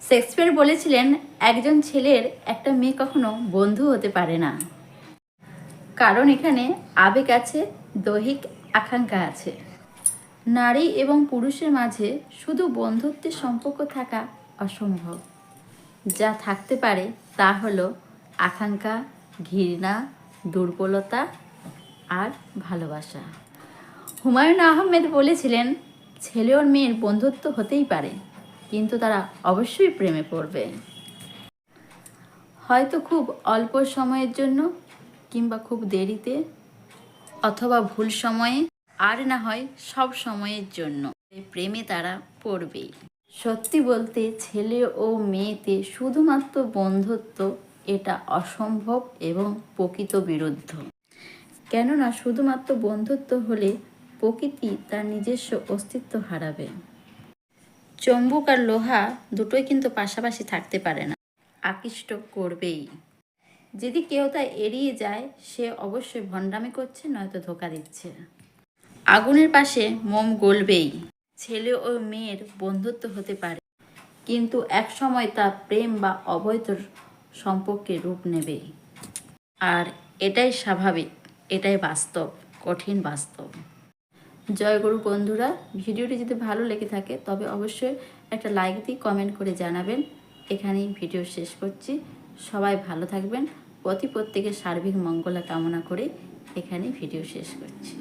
Shakespeare বলেছিলেন, একজন ছেলের একটা মেয়ে কখনো বন্ধু হতে পারে না, কারণ এখানে আবেগ আছে, দৈহিক আকাঙ্ক্ষা আছে। নারী এবং পুরুষের মাঝে শুধু বন্ধুত্বের সম্পর্ক থাকা অসম্ভব। যা থাকতে পারে তা হলো আকাঙ্ক্ষা, ঘৃণা, দুর্বলতা আর ভালোবাসা। হুমায়ুন আহমেদ বলেছিলেন, ছেলে ওর মেয়ের বন্ধুত্ব হতেই পারে, কিন্তু তারা অবশ্যই প্রেমে পড়বে। হয়তো খুব অল্প সময়ের জন্য, কিংবা খুব দেরিতে, অথবা ভুল সময়ে, আর না হয় সব সময়ের জন্য প্রেমে তারা পড়বেই। সত্যি বলতে, ছেলে ও মেয়েতে শুধুমাত্র বন্ধুত্ব এটা অসম্ভব এবং প্রকৃত বিরুদ্ধ। কেননা শুধুমাত্র বন্ধুত্ব হলে প্রকৃতি তার নিজস্ব অস্তিত্ব হারাবে। চুম্বক আর লোহা দুটোই কিন্তু পাশাপাশি থাকতে পারে না, আকৃষ্ট করবেই। যদি কেউ তা এড়িয়ে যায়, সে অবশ্যই ভণ্ডামি করছে, নয়তো ধোঁকা দিচ্ছে। আগুনের পাশে মোম গলবেই। ছেলে ও মেয়ের বন্ধুত্ব হতে পারে, কিন্তু এক সময় তা প্রেম বা অবৈধ সম্পর্কে রূপ নেবে। আর এটাই স্বাভাবিক, এটাই বাস্তব, কঠিন বাস্তব। জয় গুরু বন্ধুরা, ভিডিওটি যদি ভালো লেগে থাকে তবে অবশ্যই একটা লাইক দিয়ে কমেন্ট করে জানাবেন। এখানেই ভিডিও শেষ করছি। সবাই ভালো থাকবেন, প্রত্যেকের সার্বিক মঙ্গল কামনা করে এখানেই ভিডিও শেষ করছি।